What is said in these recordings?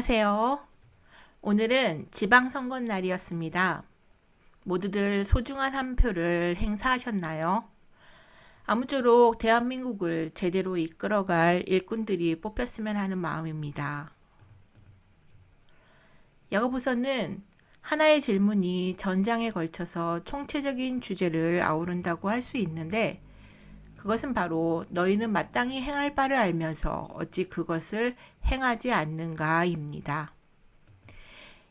안녕하세요. 오늘은 지방선거 날이었습니다. 모두들 소중한 한 표를 행사하셨나요? 아무쪼록 대한민국을 제대로 이끌어갈 일꾼들이 뽑혔으면 하는 마음입니다. 야고보서는 하나의 질문이 전장에 걸쳐서 총체적인 주제를 아우른다고 할 수 있는데, 그것은 바로 너희는 마땅히 행할 바를 알면서 어찌 그것을 행하지 않는가입니다.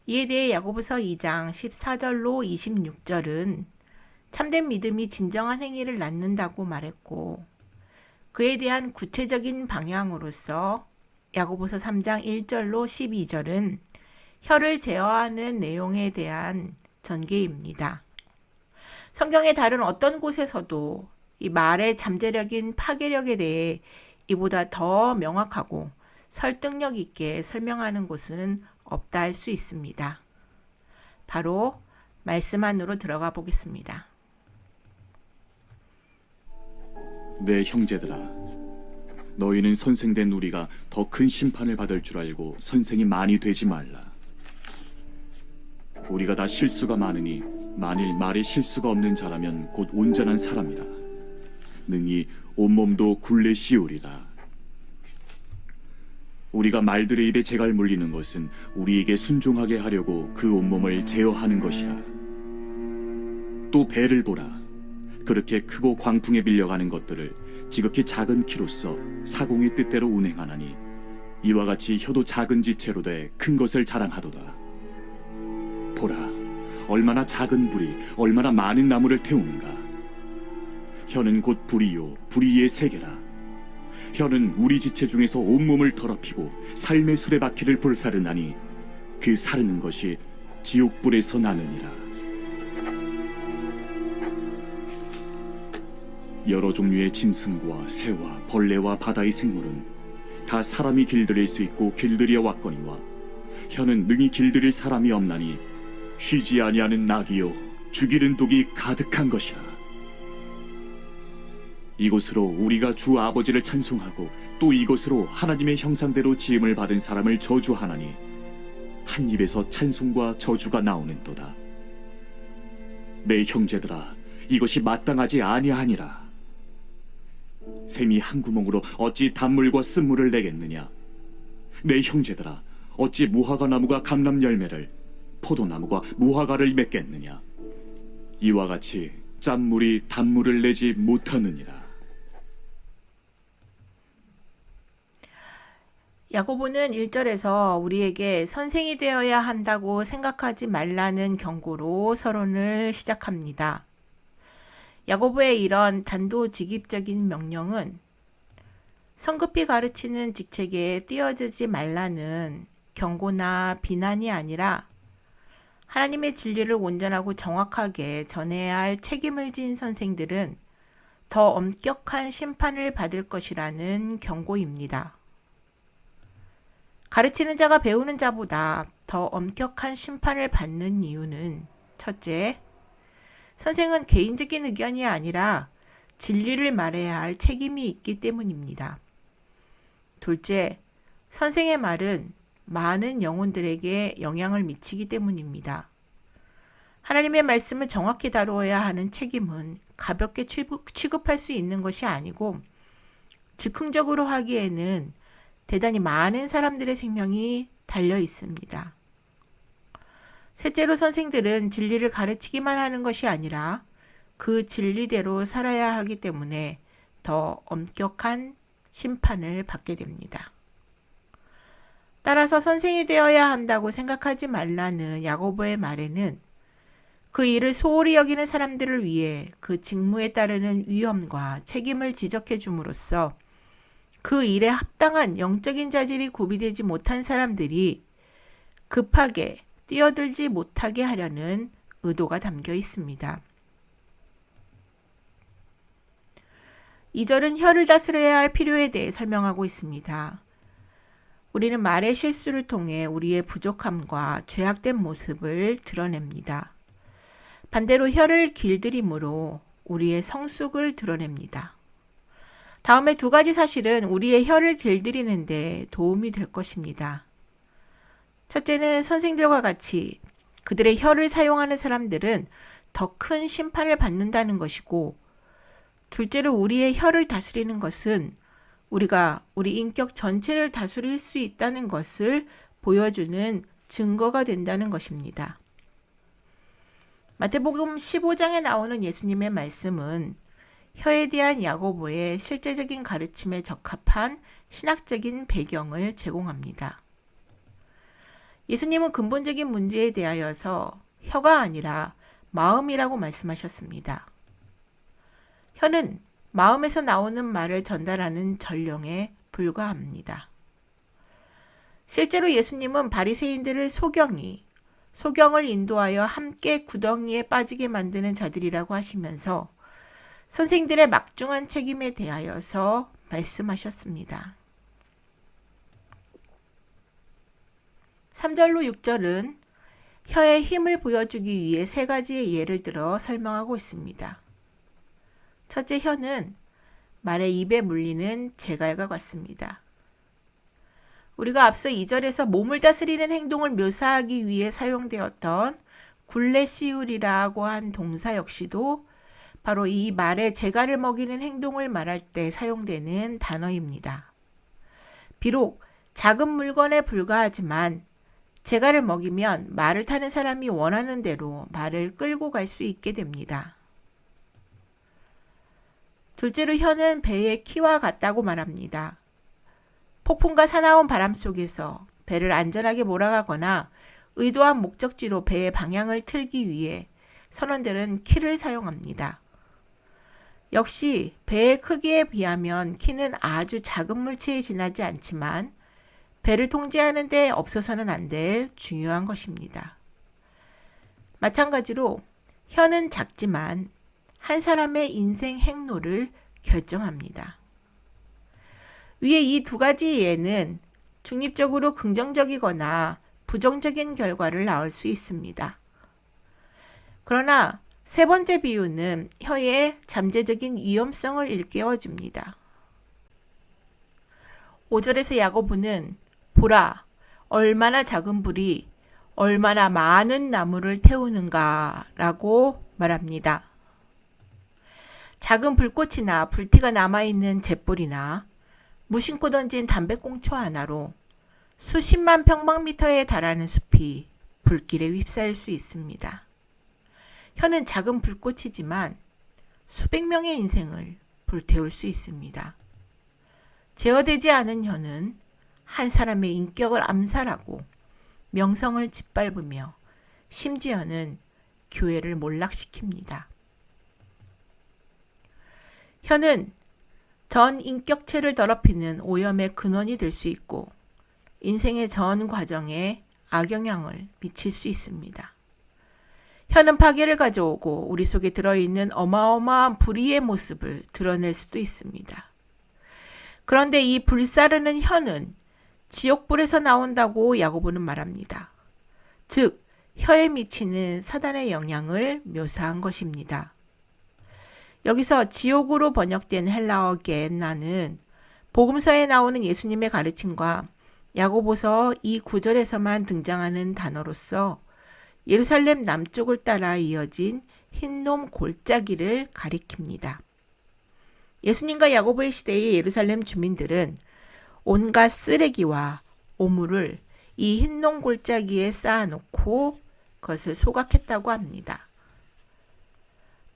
이에 대해 야고보서 2장 14절로 26절은 참된 믿음이 진정한 행위를 낳는다고 말했고, 그에 대한 구체적인 방향으로서 야고보서 3장 1절로 12절은 혀를 제어하는 내용에 대한 전개입니다. 성경의 다른 어떤 곳에서도 이 말의 잠재력인 파괴력에 대해 이보다 더 명확하고 설득력 있게 설명하는 곳은 없다 할 수 있습니다. 바로 말씀 안으로 들어가 보겠습니다. 내 형제들아, 너희는 선생된 우리가 더 큰 심판을 받을 줄 알고 선생이 많이 되지 말라. 우리가 다 실수가 많으니 만일 말에 실수가 없는 자라면 곧 온전한 사람이라. 능히 온몸도 굴레 씌우리라. 우리가 말들의 입에 재갈 물리는 것은 우리에게 순종하게 하려고 그 온몸을 제어하는 것이라. 또 배를 보라. 그렇게 크고 광풍에 밀려가는 것들을 지극히 작은 키로써 사공의 뜻대로 운행하나니 이와 같이 혀도 작은 지체로 돼 큰 것을 자랑하도다. 보라, 얼마나 작은 불이 얼마나 많은 나무를 태우는가. 혀는 곧 불이요 불의의 세계라. 혀는 우리 지체 중에서 온몸을 더럽히고 삶의 수레바퀴를 불사르나니 그 사르는 것이 지옥불에서 나느니라. 여러 종류의 짐승과 새와 벌레와 바다의 생물은 다 사람이 길들일 수 있고 길들여 왔거니와 혀는 능히 길들일 사람이 없나니 쉬지 아니하는 낙이요 죽이는 독이 가득한 것이라. 이곳으로 우리가 주 아버지를 찬송하고 또 이곳으로 하나님의 형상대로 지음을 받은 사람을 저주하나니 한 입에서 찬송과 저주가 나오는도다. 내 형제들아, 이것이 마땅하지 아니하니라. 샘이 한 구멍으로 어찌 단물과 쓴물을 내겠느냐. 내 형제들아, 어찌 무화과 나무가 감람 열매를 포도나무가 무화과를 맺겠느냐. 이와 같이 짠물이 단물을 내지 못하느니라. 야고보는 1절에서 우리에게 선생이 되어야 한다고 생각하지 말라는 경고로 서론을 시작합니다. 야고보의 이런 단도직입적인 명령은 성급히 가르치는 직책에 뛰어들지 말라는 경고나 비난이 아니라 하나님의 진리를 온전하고 정확하게 전해야 할 책임을 진 선생들은 더 엄격한 심판을 받을 것이라는 경고입니다. 가르치는 자가 배우는 자보다 더 엄격한 심판을 받는 이유는 첫째, 선생은 개인적인 의견이 아니라 진리를 말해야 할 책임이 있기 때문입니다. 둘째, 선생의 말은 많은 영혼들에게 영향을 미치기 때문입니다. 하나님의 말씀을 정확히 다루어야 하는 책임은 가볍게 취급할 수 있는 것이 아니고 즉흥적으로 하기에는 대단히 많은 사람들의 생명이 달려 있습니다. 셋째로 선생들은 진리를 가르치기만 하는 것이 아니라 그 진리대로 살아야 하기 때문에 더 엄격한 심판을 받게 됩니다. 따라서 선생이 되어야 한다고 생각하지 말라는 야고보의 말에는 그 일을 소홀히 여기는 사람들을 위해 그 직무에 따르는 위험과 책임을 지적해 줌으로써 그 일에 합당한 영적인 자질이 구비되지 못한 사람들이 급하게 뛰어들지 못하게 하려는 의도가 담겨 있습니다. 2절은 혀를 다스려야 할 필요에 대해 설명하고 있습니다. 우리는 말의 실수를 통해 우리의 부족함과 죄악된 모습을 드러냅니다. 반대로 혀를 길들임으로 우리의 성숙을 드러냅니다. 다음에 두 가지 사실은 우리의 혀를 길들이는데 도움이 될 것입니다. 첫째는 선생들과 같이 그들의 혀를 사용하는 사람들은 더 큰 심판을 받는다는 것이고, 둘째로 우리의 혀를 다스리는 것은 우리가 우리 인격 전체를 다스릴 수 있다는 것을 보여주는 증거가 된다는 것입니다. 마태복음 15장에 나오는 예수님의 말씀은 혀에 대한 야고보의 실제적인 가르침에 적합한 신학적인 배경을 제공합니다. 예수님은 근본적인 문제에 대하여서 혀가 아니라 마음이라고 말씀하셨습니다. 혀는 마음에서 나오는 말을 전달하는 전령에 불과합니다. 실제로 예수님은 바리새인들을 소경을 인도하여 함께 구덩이에 빠지게 만드는 자들이라고 하시면서 선생들의 막중한 책임에 대하여서 말씀하셨습니다. 3절로 6절은 혀의 힘을 보여주기 위해 세 가지의 예를 들어 설명하고 있습니다. 첫째, 혀는 말의 입에 물리는 제갈과 같습니다. 우리가 앞서 2절에서 몸을 다스리는 행동을 묘사하기 위해 사용되었던 굴레 씌우리라고 한 동사 역시도 바로 이 말의 제갈을 먹이는 행동을 말할 때 사용되는 단어입니다. 비록 작은 물건에 불과하지만 제갈을 먹이면 말을 타는 사람이 원하는 대로 말을 끌고 갈 수 있게 됩니다. 둘째로 혀는 배의 키와 같다고 말합니다. 폭풍과 사나운 바람 속에서 배를 안전하게 몰아가거나 의도한 목적지로 배의 방향을 틀기 위해 선원들은 키를 사용합니다. 역시 배의 크기에 비하면 키는 아주 작은 물체에 지나지 않지만 배를 통제하는 데 없어서는 안 될 중요한 것입니다. 마찬가지로 혀는 작지만 한 사람의 인생 행로를 결정합니다. 위에 이 두 가지 예는 중립적으로 긍정적이거나 부정적인 결과를 낳을 수 있습니다. 그러나 세 번째 비유는 혀의 잠재적인 위험성을 일깨워줍니다. 5절에서 야고보는 보라, 얼마나 작은 불이 얼마나 많은 나무를 태우는가 라고 말합니다. 작은 불꽃이나 불티가 남아있는 잿불이나 무심코 던진 담배꽁초 하나로 수십만 평방미터에 달하는 숲이 불길에 휩싸일 수 있습니다. 혀는 작은 불꽃이지만 수백 명의 인생을 불태울 수 있습니다. 제어되지 않은 혀는 한 사람의 인격을 암살하고 명성을 짓밟으며 심지어는 교회를 몰락시킵니다. 혀는 전 인격체를 더럽히는 오염의 근원이 될 수 있고 인생의 전 과정에 악영향을 미칠 수 있습니다. 혀는 파괴를 가져오고 우리 속에 들어있는 어마어마한 불의의 모습을 드러낼 수도 있습니다. 그런데 이 불사르는 혀는 지옥불에서 나온다고 야고보는 말합니다. 즉, 혀에 미치는 사단의 영향을 묘사한 것입니다. 여기서 지옥으로 번역된 헬라어 게엔나는 복음서에 나오는 예수님의 가르침과 야고보서 이 구절에서만 등장하는 단어로서 예루살렘 남쪽을 따라 이어진 흰놈 골짜기를 가리킵니다. 예수님과 야고보의 시대의 예루살렘 주민들은 온갖 쓰레기와 오물을 이 흰놈 골짜기에 쌓아놓고 그것을 소각했다고 합니다.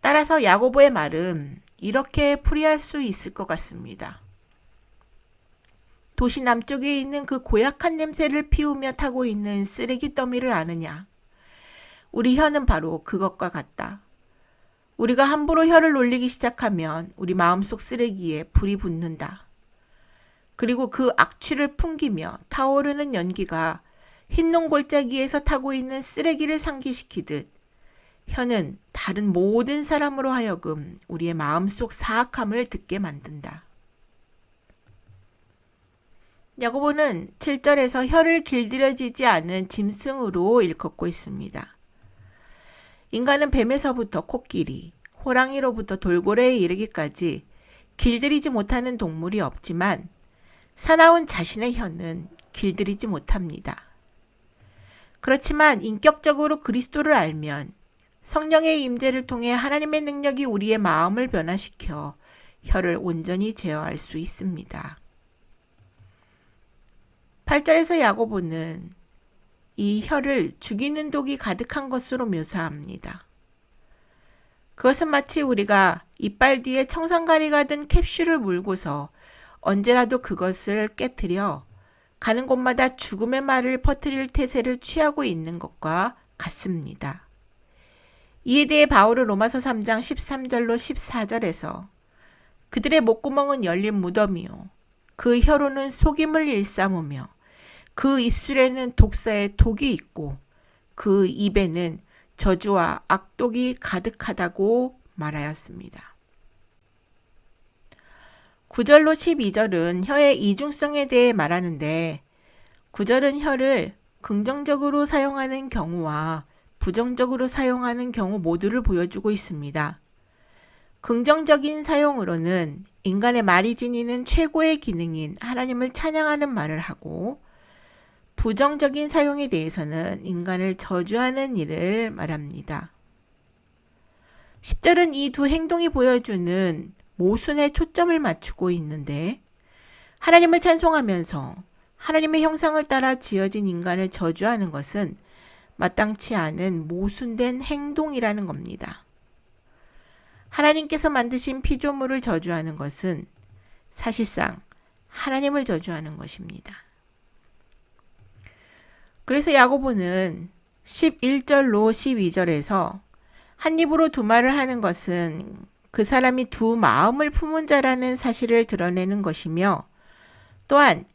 따라서 야고보의 말은 이렇게 풀이할 수 있을 것 같습니다. 도시 남쪽에 있는 그 고약한 냄새를 피우며 타고 있는 쓰레기 더미를 아느냐? 우리 혀는 바로 그것과 같다. 우리가 함부로 혀를 놀리기 시작하면 우리 마음속 쓰레기에 불이 붙는다. 그리고 그 악취를 풍기며 타오르는 연기가 흰농 골짜기에서 타고 있는 쓰레기를 상기시키듯 혀는 다른 모든 사람으로 하여금 우리의 마음속 사악함을 듣게 만든다. 야고보는 7절에서 혀를 길들여지지 않은 짐승으로 일컫고 있습니다. 인간은 뱀에서부터 코끼리, 호랑이로부터 돌고래에 이르기까지 길들이지 못하는 동물이 없지만 사나운 자신의 혀는 길들이지 못합니다. 그렇지만 인격적으로 그리스도를 알면 성령의 임재를 통해 하나님의 능력이 우리의 마음을 변화시켜 혀를 온전히 제어할 수 있습니다. 8절에서 야고보는 이 혀를 죽이는 독이 가득한 것으로 묘사합니다. 그것은 마치 우리가 이빨 뒤에 청산가리가 든 캡슐을 물고서 언제라도 그것을 깨뜨려 가는 곳마다 죽음의 말을 퍼뜨릴 태세를 취하고 있는 것과 같습니다. 이에 대해 바울은 로마서 3장 13절로 14절에서 그들의 목구멍은 열린 무덤이요 그 혀로는 속임을 일삼으며 그 입술에는 독사의 독이 있고 그 입에는 저주와 악독이 가득하다고 말하였습니다. 9절로 12절은 혀의 이중성에 대해 말하는데 9절은 혀를 긍정적으로 사용하는 경우와 부정적으로 사용하는 경우 모두를 보여주고 있습니다. 긍정적인 사용으로는 인간의 말이 지니는 최고의 기능인 하나님을 찬양하는 말을 하고 부정적인 사용에 대해서는 인간을 저주하는 일을 말합니다. 10절은 이 두 행동이 보여주는 모순에 초점을 맞추고 있는데 하나님을 찬송하면서 하나님의 형상을 따라 지어진 인간을 저주하는 것은 마땅치 않은 모순된 행동이라는 겁니다. 하나님께서 만드신 피조물을 저주하는 것은 사실상 하나님을 저주하는 것입니다. 그래서 야고보는 11절로 12절에서 한 입으로 두 말을 하는 것은 그 사람이 두 마음을 품은 자라는 사실을 드러내는 것이며 또한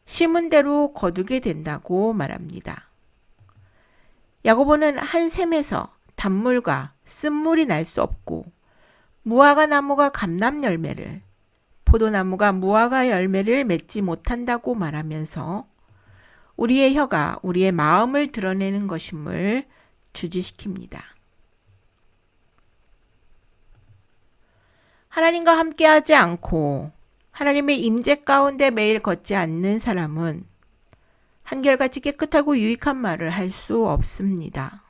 심은 대로 거두게 된다고 말합니다. 야고보는 한 샘에서 단물과 쓴물이 날 수 없고 무화과 나무가 감람 열매를 포도나무가 무화과 열매를 맺지 못한다고 말하면서 우리의 혀가 우리의 마음을 드러내는 것임을 주지시킵니다. 하나님과 함께하지 않고 하나님의 임재 가운데 매일 걷지 않는 사람은 한결같이 깨끗하고 유익한 말을 할 수 없습니다.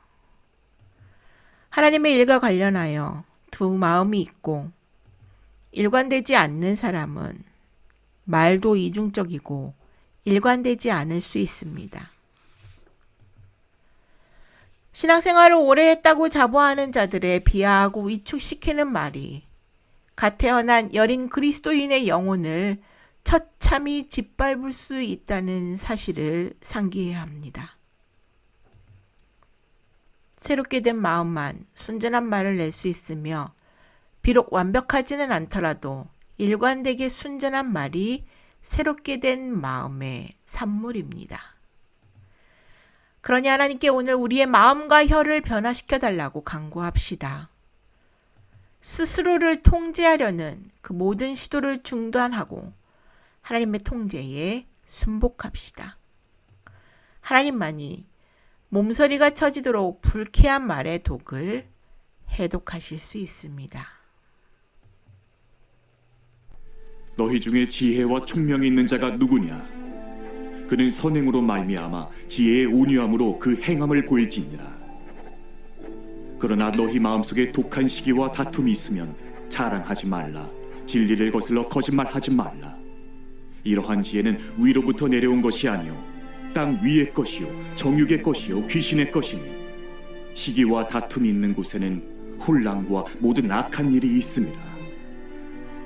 하나님의 일과 관련하여 두 마음이 있고 일관되지 않는 사람은 말도 이중적이고 일관되지 않을 수 있습니다. 신앙생활을 오래 했다고 자부하는 자들의 비하하고 위축시키는 말이 갓 태어난 여린 그리스도인의 영혼을 처참히 짓밟을 수 있다는 사실을 상기해야 합니다. 새롭게 된 마음만 순전한 말을 낼 수 있으며 비록 완벽하지는 않더라도 일관되게 순전한 말이 새롭게 된 마음의 산물입니다. 그러니 하나님께 오늘 우리의 마음과 혀를 변화시켜 달라고 간구합시다. 스스로를 통제하려는 그 모든 시도를 중단하고 하나님의 통제에 순복합시다. 하나님만이 몸서리가 쳐지도록 불쾌한 말의 독을 해독하실 수 있습니다. 너희 중에 지혜와 총명이 있는 자가 누구냐? 그는 선행으로 말미암아 지혜의 온유함으로 그 행함을 보일지니라. 그러나 너희 마음속에 독한 시기와 다툼이 있으면 자랑하지 말라. 진리를 거슬러 거짓말하지 말라. 이러한 지혜는 위로부터 내려온 것이 아니요 땅 위의 것이요 정육의 것이요 귀신의 것이니 시기와 다툼이 있는 곳에는 혼란과 모든 악한 일이 있습니다.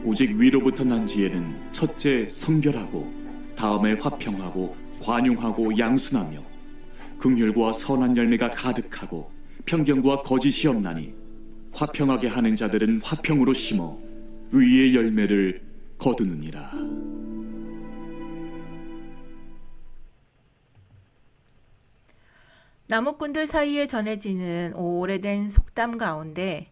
오직 위로부터 난 지혜는 첫째 성결하고 다음에 화평하고 관용하고 양순하며 긍휼과 선한 열매가 가득하고 편견과 거짓이 없나니 화평하게 하는 자들은 화평으로 심어 의의 열매를 거두느니라. 나무꾼들 사이에 전해지는 오래된 속담 가운데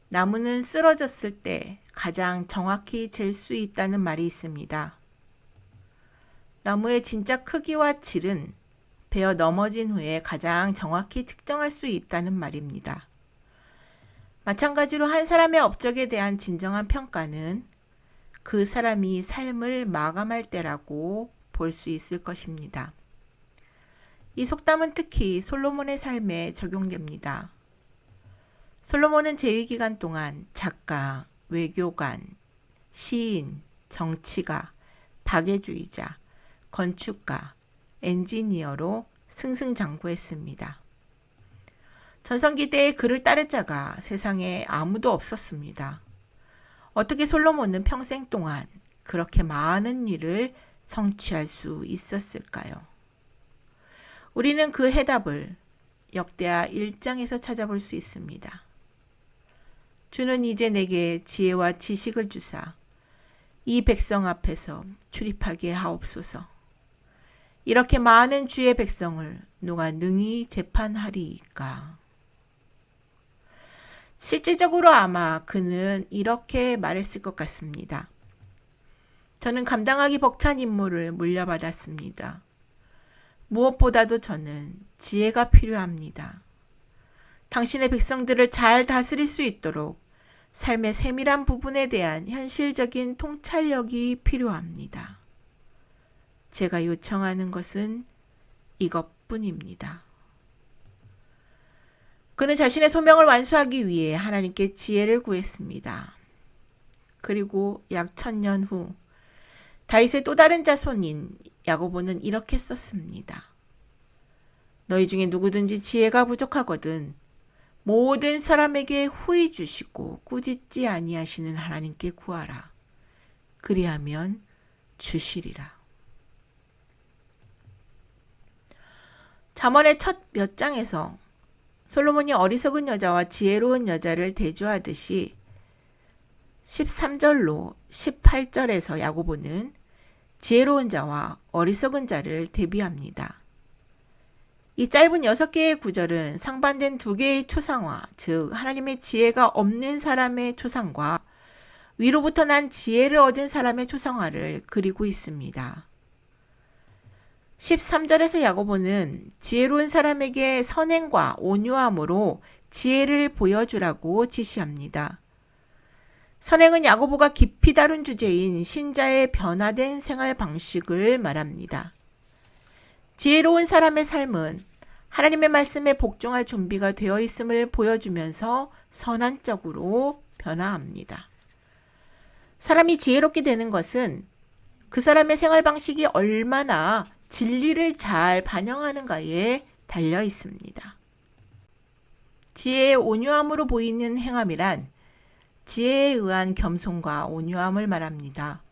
나무는 쓰러졌을 때 가장 정확히 잴 수 있다는 말이 있습니다. 나무의 진짜 크기와 질은 베어 넘어진 후에 가장 정확히 측정할 수 있다는 말입니다. 마찬가지로 한 사람의 업적에 대한 진정한 평가는 그 사람이 삶을 마감할 때라고 볼 수 있을 것입니다. 이 속담은 특히 솔로몬의 삶에 적용됩니다. 솔로몬은 재위기간 동안 작가, 외교관, 시인, 정치가, 박애주의자, 건축가, 엔지니어로 승승장구했습니다. 전성기 때에 그를 따를 자가 세상에 아무도 없었습니다. 어떻게 솔로몬은 평생 동안 그렇게 많은 일을 성취할 수 있었을까요? 우리는 그 해답을 역대하 1장에서 찾아볼 수 있습니다. 주는 이제 내게 지혜와 지식을 주사 이 백성 앞에서 출입하게 하옵소서. 이렇게 많은 주의 백성을 누가 능히 재판하리이까? 실질적으로 아마 그는 이렇게 말했을 것 같습니다. 저는 감당하기 벅찬 임무를 물려받았습니다. 무엇보다도 저는 지혜가 필요합니다. 당신의 백성들을 잘 다스릴 수 있도록 삶의 세밀한 부분에 대한 현실적인 통찰력이 필요합니다. 제가 요청하는 것은 이것뿐입니다. 그는 자신의 소명을 완수하기 위해 하나님께 지혜를 구했습니다. 그리고 약 1000년 후 다윗의 또 다른 자손인 야고보는 이렇게 썼습니다. 너희 중에 누구든지 지혜가 부족하거든 모든 사람에게 후히 주시고 꾸짖지 아니하시는 하나님께 구하라. 그리하면 주시리라. 잠언의 첫 몇 장에서 솔로몬이 어리석은 여자와 지혜로운 여자를 대조하듯이 13절로 18절에서 야고보는 지혜로운 자와 어리석은 자를 대비합니다. 이 짧은 6개의 구절은 상반된 2개의 초상화, 즉 하나님의 지혜가 없는 사람의 초상과 위로부터 난 지혜를 얻은 사람의 초상화를 그리고 있습니다. 13절에서 야고보는 지혜로운 사람에게 선행과 온유함으로 지혜를 보여주라고 지시합니다. 선행은 야고보가 깊이 다룬 주제인 신자의 변화된 생활 방식을 말합니다. 지혜로운 사람의 삶은 하나님의 말씀에 복종할 준비가 되어 있음을 보여주면서 선한적으로 변화합니다. 사람이 지혜롭게 되는 것은 그 사람의 생활 방식이 얼마나 진리를 잘 반영하는가에 달려 있습니다. 지혜의 온유함으로 보이는 행함이란 지혜에 의한 겸손과 온유함을 말합니다.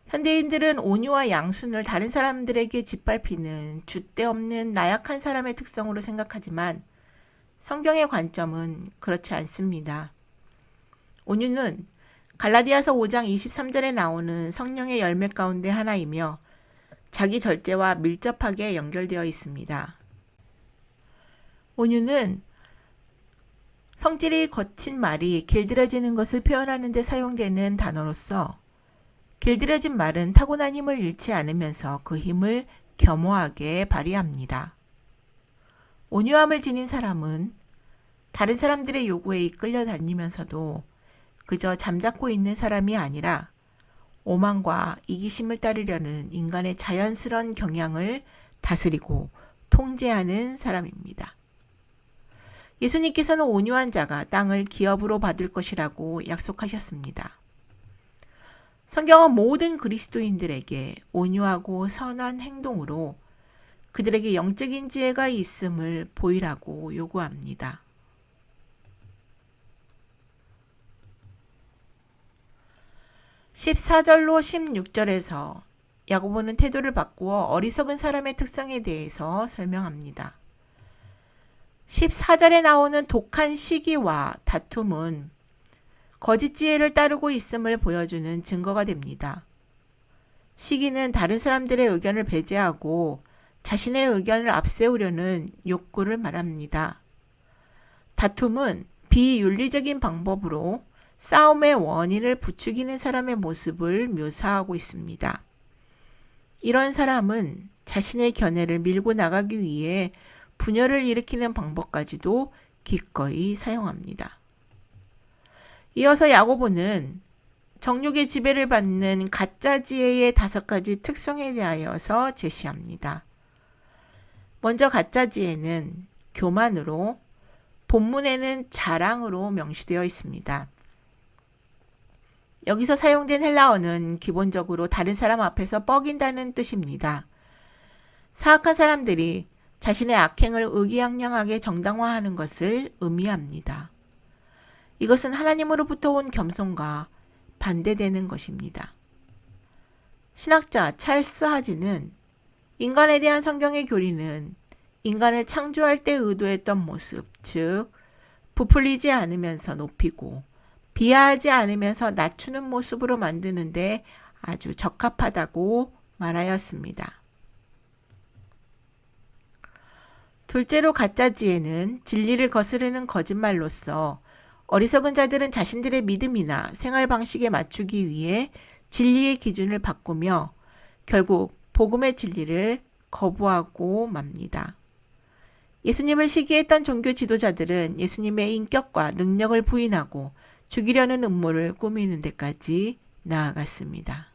현대인들은 온유와 양순을 다른 사람들에게 짓밟히는 줏대 없는 나약한 사람의 특성으로 생각하지만 성경의 관점은 그렇지 않습니다. 온유는 갈라디아서 5장 23절에 나오는 성령의 열매 가운데 하나이며 자기 절제와 밀접하게 연결되어 있습니다. 온유는 성질이 거친 말이 길들여지는 것을 표현하는 데 사용되는 단어로서 길들여진 말은 타고난 힘을 잃지 않으면서 그 힘을 겸허하게 발휘합니다. 온유함을 지닌 사람은 다른 사람들의 요구에 이끌려 다니면서도 그저 잠자코 있는 사람이 아니라 오만과 이기심을 따르려는 인간의 자연스러운 경향을 다스리고 통제하는 사람입니다. 예수님께서는 온유한 자가 땅을 기업으로 받을 것이라고 약속하셨습니다. 성경은 모든 그리스도인들에게 온유하고 선한 행동으로 그들에게 영적인 지혜가 있음을 보이라고 요구합니다. (14절로 16절에서) 야고보는 태도를 바꾸어 어리석은 사람의 특성에 대해서 설명합니다. 14절에 나오는 독한 시기와 다툼은 거짓 지혜를 따르고 있음을 보여주는 증거가 됩니다. 시기는 다른 사람들의 의견을 배제하고 자신의 의견을 앞세우려는 욕구를 말합니다. 다툼은 비윤리적인 방법으로 싸움의 원인을 부추기는 사람의 모습을 묘사하고 있습니다. 이런 사람은 자신의 견해를 밀고 나가기 위해 분열을 일으키는 방법까지도 기꺼이 사용합니다. 이어서 야고보는 정욕의 지배를 받는 가짜 지혜의 5가지 특성에 대하여서 제시합니다. 먼저 가짜 지혜는 교만으로, 본문에는 자랑으로 명시되어 있습니다. 여기서 사용된 헬라어는 기본적으로 다른 사람 앞에서 뻐긴다는 뜻입니다. 사악한 사람들이 자신의 악행을 의기양양하게 정당화하는 것을 의미합니다. 이것은 하나님으로부터 온 겸손과 반대되는 것입니다. 신학자 찰스 하지는 인간에 대한 성경의 교리는 인간을 창조할 때 의도했던 모습, 즉 부풀리지 않으면서 높이고 비하하지 않으면서 낮추는 모습으로 만드는데 아주 적합하다고 말하였습니다. 둘째로 가짜 지혜는 진리를 거스르는 거짓말로서 어리석은 자들은 자신들의 믿음이나 생활 방식에 맞추기 위해 진리의 기준을 바꾸며 결국 복음의 진리를 거부하고 맙니다. 예수님을 시기했던 종교 지도자들은 예수님의 인격과 능력을 부인하고 죽이려는 음모를 꾸미는 데까지 나아갔습니다.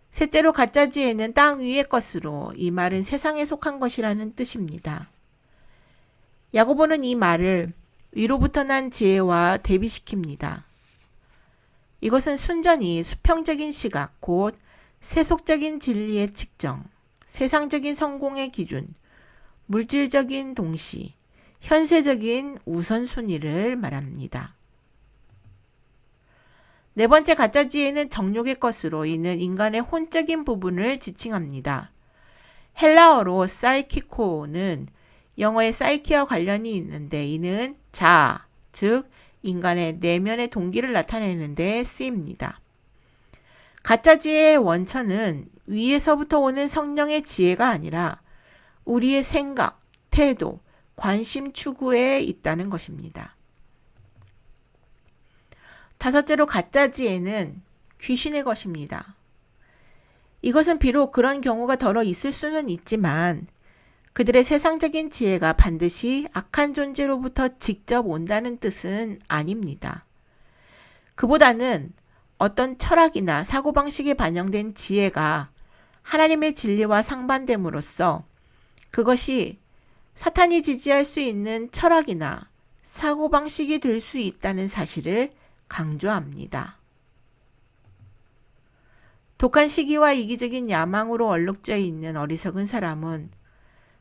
셋째로 가짜 지혜는 땅 위의 것으로, 이 말은 세상에 속한 것이라는 뜻입니다. 야고보는 이 말을 위로부터 난 지혜와 대비시킵니다. 이것은 순전히 수평적인 시각, 곧 세속적인 진리의 측정, 세상적인 성공의 기준, 물질적인 동시, 현세적인 우선순위를 말합니다. 네 번째 가짜 지혜는 정욕의 것으로, 이는 인간의 혼적인 부분을 지칭합니다. 헬라어로 사이키코는 영어의 사이키와 관련이 있는데 이는 자아, 즉 인간의 내면의 동기를 나타내는 데 쓰입니다. 가짜 지혜의 원천은 위에서부터 오는 성령의 지혜가 아니라 우리의 생각, 태도, 관심 추구에 있다는 것입니다. 다섯째로 가짜 지혜는 귀신의 것입니다. 이것은 비록 그런 경우가 더러 있을 수는 있지만 그들의 세상적인 지혜가 반드시 악한 존재로부터 직접 온다는 뜻은 아닙니다. 그보다는 어떤 철학이나 사고방식에 반영된 지혜가 하나님의 진리와 상반됨으로써 그것이 사탄이 지지할 수 있는 철학이나 사고방식이 될 수 있다는 사실을 강조합니다. 독한 시기와 이기적인 야망으로 얼룩져 있는 어리석은 사람은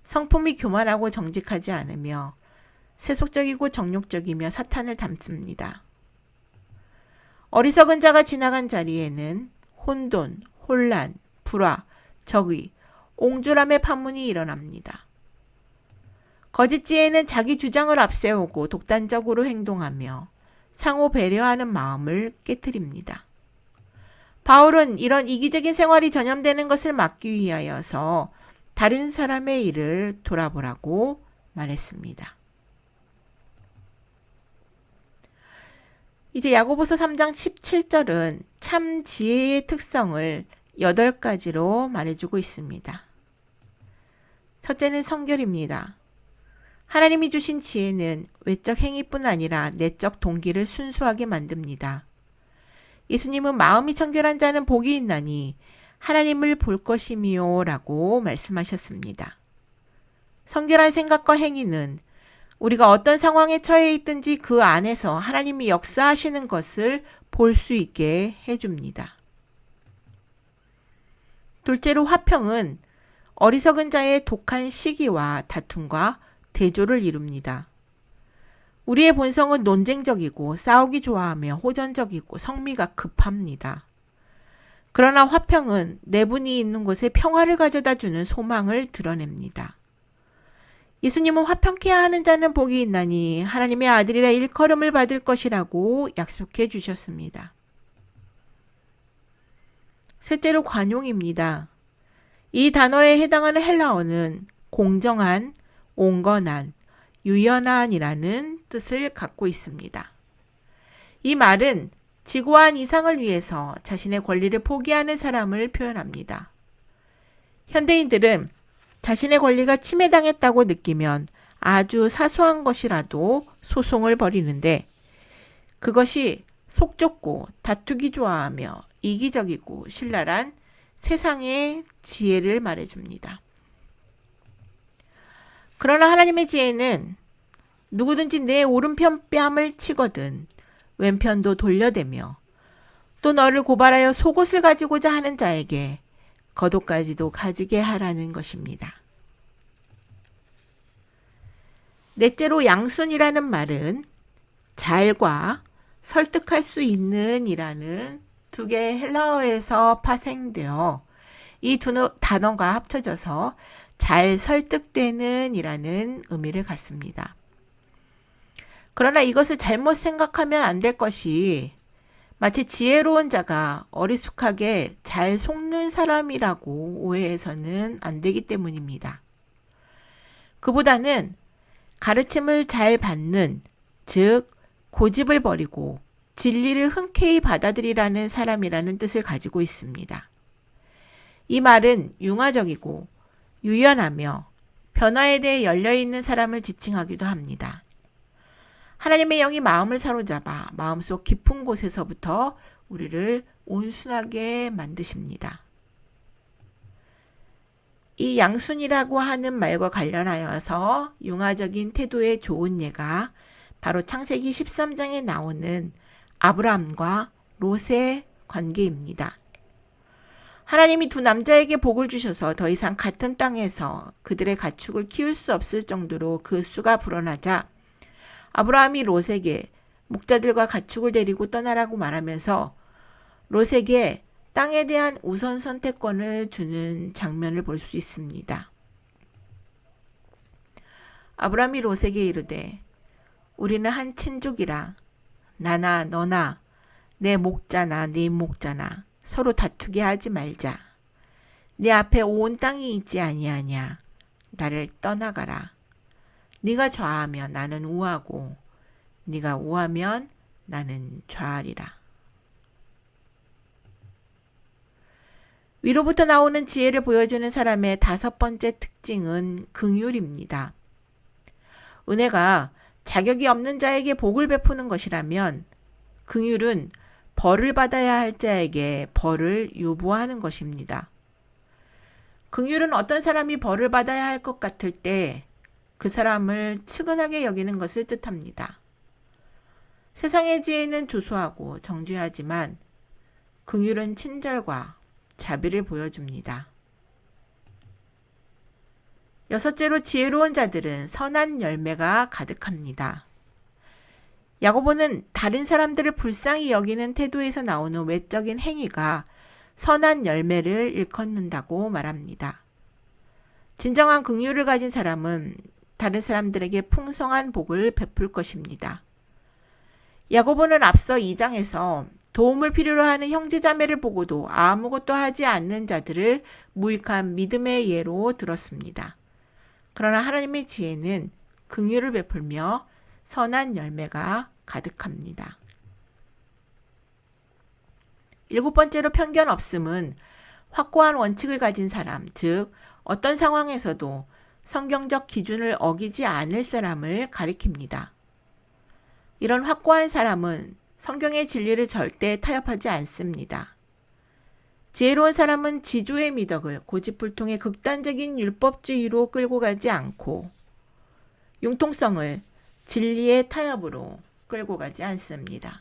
성품이 교만하고 정직하지 않으며 세속적이고 정욕적이며 사탄을 닮습니다. 어리석은 자가 지나간 자리에는 혼돈, 혼란, 불화, 적의, 옹졸함의 파문이 일어납니다. 거짓 지혜는 자기 주장을 앞세우고 독단적으로 행동하며 상호 배려하는 마음을 깨트립니다. 바울은 이런 이기적인 생활이 전염되는 것을 막기 위하여서 다른 사람의 일을 돌아보라고 말했습니다. 이제 야고보서 3장 17절은 참 지혜의 특성을 8가지로 말해주고 있습니다. 첫째는 성결입니다. 하나님이 주신 지혜는 외적 행위뿐 아니라 내적 동기를 순수하게 만듭니다. 예수님은 마음이 청결한 자는 복이 있나니 하나님을 볼 것이미요 라고 말씀하셨습니다. 성결한 생각과 행위는 우리가 어떤 상황에 처해 있든지 그 안에서 하나님이 역사하시는 것을 볼 수 있게 해줍니다. 둘째로 화평은 어리석은 자의 독한 시기와 다툼과 대조를 이룹니다. 우리의 본성은 논쟁적이고 싸우기 좋아하며 호전적이고 성미가 급합니다. 그러나 화평은 내분이 있는 곳에 평화를 가져다 주는 소망을 드러냅니다. 예수님은 화평케 하는 자는 복이 있나니 하나님의 아들이라 일컬음을 받을 것이라고 약속해 주셨습니다. 셋째로 관용입니다. 이 단어에 해당하는 헬라어는 공정한, 온건한, 유연한이라는 뜻을 갖고 있습니다. 이 말은 지고한 이상을 위해서 자신의 권리를 포기하는 사람을 표현합니다. 현대인들은 자신의 권리가 침해당했다고 느끼면 아주 사소한 것이라도 소송을 벌이는데 그것이 속 좁고 다투기 좋아하며 이기적이고 신랄한 세상의 지혜를 말해줍니다. 그러나 하나님의 지혜는 누구든지 내 오른편 뺨을 치거든 왼편도 돌려대며 또 너를 고발하여 속옷을 가지고자 하는 자에게 겉옷까지도 가지게 하라는 것입니다. 넷째로 양순이라는 말은 잘과 설득할 수 있는 이라는 두 개의 헬라어에서 파생되어 이 두 단어가 합쳐져서 잘 설득되는 이라는 의미를 갖습니다. 그러나 이것을 잘못 생각하면 안 될 것이 마치 지혜로운 자가 어리숙하게 잘 속는 사람이라고 오해해서는 안 되기 때문입니다. 그보다는 가르침을 잘 받는, 즉 고집을 버리고 진리를 흔쾌히 받아들이라는 사람이라는 뜻을 가지고 있습니다. 이 말은 융화적이고 유연하며 변화에 대해 열려있는 사람을 지칭하기도 합니다. 하나님의 영이 마음을 사로잡아 마음속 깊은 곳에서부터 우리를 온순하게 만드십니다. 이 양순이라고 하는 말과 관련하여서 융화적인 태도의 좋은 예가 바로 창세기 13장에 나오는 아브라함과 롯의 관계입니다. 하나님이 두 남자에게 복을 주셔서 더 이상 같은 땅에서 그들의 가축을 키울 수 없을 정도로 그 수가 불어나자 아브라함이 롯에게 목자들과 가축을 데리고 떠나라고 말하면서 롯에게 땅에 대한 우선 선택권을 주는 장면을 볼 수 있습니다. 아브라함이 롯에게 이르되 우리는 한 친족이라 나나 너나 내 목자나 네 목자나 서로 다투게 하지 말자. 네 앞에 온 땅이 있지 아니하냐. 나를 떠나가라. 네가 좌하면 나는 우하고 네가 우하면 나는 좌하리라. 위로부터 나오는 지혜를 보여주는 사람의 다섯 번째 특징은 긍휼입니다. 은혜가 자격이 없는 자에게 복을 베푸는 것이라면 긍휼은 벌을 받아야 할 자에게 벌을 유보하는 것입니다. 긍휼은 어떤 사람이 벌을 받아야 할 것 같을 때 그 사람을 측은하게 여기는 것을 뜻합니다. 세상의 지혜는 조소하고 정죄하지만 긍휼은 친절과 자비를 보여줍니다. 여섯째로 지혜로운 자들은 선한 열매가 가득합니다. 야고보는 다른 사람들을 불쌍히 여기는 태도에서 나오는 외적인 행위가 선한 열매를 일컫는다고 말합니다. 진정한 긍휼을 가진 사람은 다른 사람들에게 풍성한 복을 베풀 것입니다. 야고보는 앞서 2장에서 도움을 필요로 하는 형제자매를 보고도 아무것도 하지 않는 자들을 무익한 믿음의 예로 들었습니다. 그러나 하나님의 지혜는 긍휼을 베풀며 선한 열매가 가득합니다. 일곱 번째로 편견 없음은 확고한 원칙을 가진 사람, 즉 어떤 상황에서도 성경적 기준을 어기지 않을 사람을 가리킵니다. 이런 확고한 사람은 성경의 진리를 절대 타협하지 않습니다. 지혜로운 사람은 지조의 미덕을 고집불통의 극단적인 율법주의로 끌고 가지 않고 융통성을 진리의 타협으로 끌고 가지 않습니다.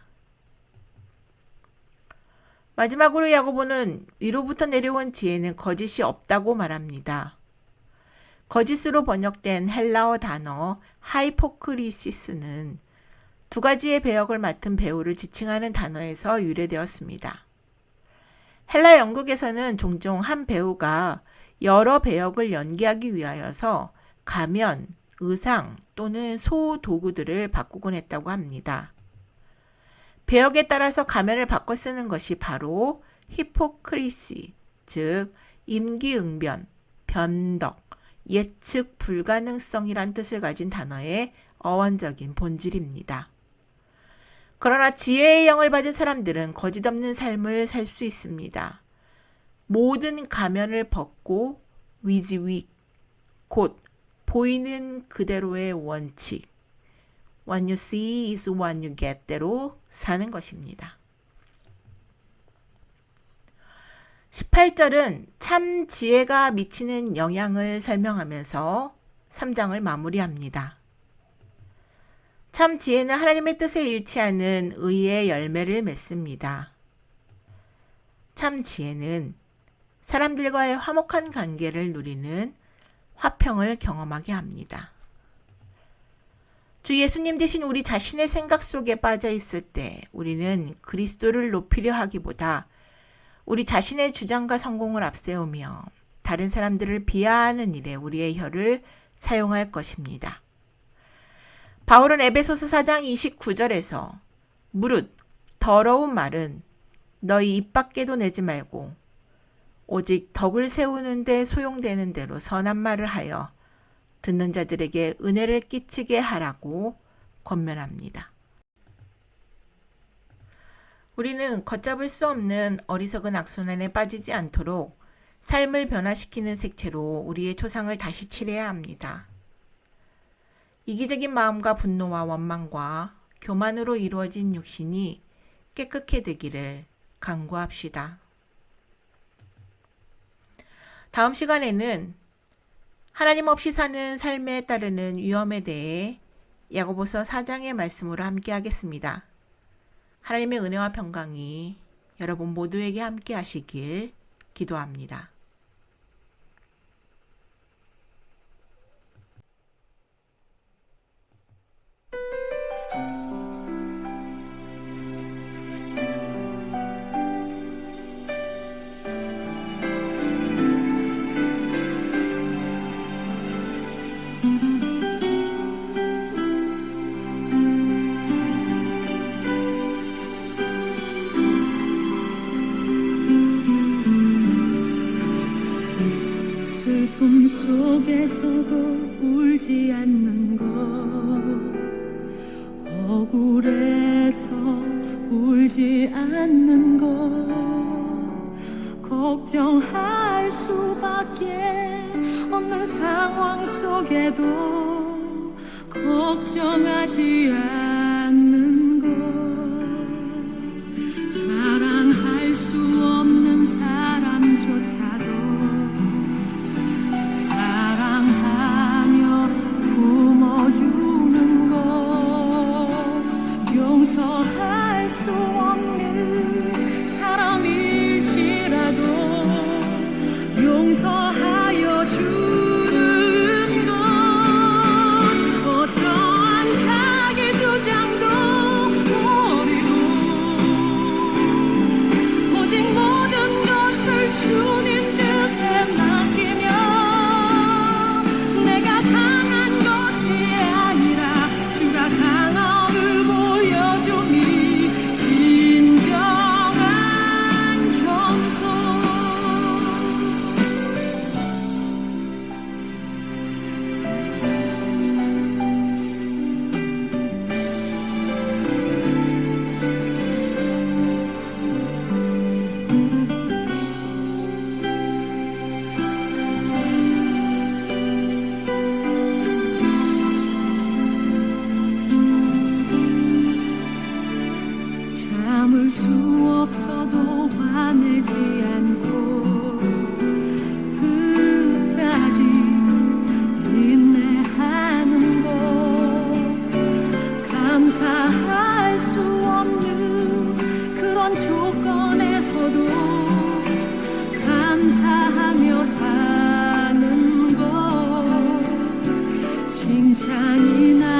마지막으로 야고보는 위로부터 내려온 지혜는 거짓이 없다고 말합니다. 거짓으로 번역된 헬라어 단어 하이포크리시스는 두 가지의 배역을 맡은 배우를 지칭하는 단어에서 유래되었습니다. 헬라 연극에서는 종종 한 배우가 여러 배역을 연기하기 위하여서 가면, 의상 또는 소도구들을 바꾸곤 했다고 합니다. 배역에 따라서 가면을 바꿔 쓰는 것이 바로 히포크리시, 즉 임기응변, 변덕, 예측 불가능성이란 뜻을 가진 단어의 어원적인 본질입니다. 그러나 지혜의 영을 받은 사람들은 거짓 없는 삶을 살 수 있습니다. 모든 가면을 벗고 위지위, 곧 보이는 그대로의 원칙, What you see is what you get 대로 사는 것입니다. 18절은 참 지혜가 미치는 영향을 설명하면서 3장을 마무리합니다. 참 지혜는 하나님의 뜻에 일치하는 의의 열매를 맺습니다. 참 지혜는 사람들과의 화목한 관계를 누리는 화평을 경험하게 합니다. 주 예수님 대신 우리 자신의 생각 속에 빠져 있을 때 우리는 그리스도를 높이려 하기보다 우리 자신의 주장과 성공을 앞세우며 다른 사람들을 비하하는 일에 우리의 혀를 사용할 것입니다. 바울은 에베소서 4장 29절에서 무릇 더러운 말은 너희 입 밖에도 내지 말고 오직 덕을 세우는 데 소용되는 대로 선한 말을 하여 듣는 자들에게 은혜를 끼치게 하라고 권면합니다. 우리는 걷잡을 수 없는 어리석은 악순환에 빠지지 않도록 삶을 변화시키는 색채로 우리의 초상을 다시 칠해야 합니다. 이기적인 마음과 분노와 원망과 교만으로 이루어진 육신이 깨끗게 되기를 간구합시다. 다음 시간에는 하나님 없이 사는 삶에 따르는 위험에 대해 야고보서 4장의 말씀으로 함께 하겠습니다. 하나님의 은혜와 평강이 여러분 모두에게 함께 하시길 기도합니다. 슬픔 속에서도 울지 않는 것, 억울해서 울지 않는 것, 걱정할 수밖에 없는 상황 속에도 걱정하지 않는 것, 사랑할 수 없는 사람조차도 사랑하며 품어주는 것, 용서할 수 없는 사람일지라도 용서하여 주는 것, 어떠한 자기 주장도 버리고 오직 모든 것을 주님 뜻에 맡기며 내가 강한 것이 아니라 주가 강함을 보여주니 진정한 겸손. 참을 수 없어도 화내지 않고 끝까지 인내하는 것, 감사할 수 없는 그런 조건에서도 감사하며 사는 것, 칭찬이 나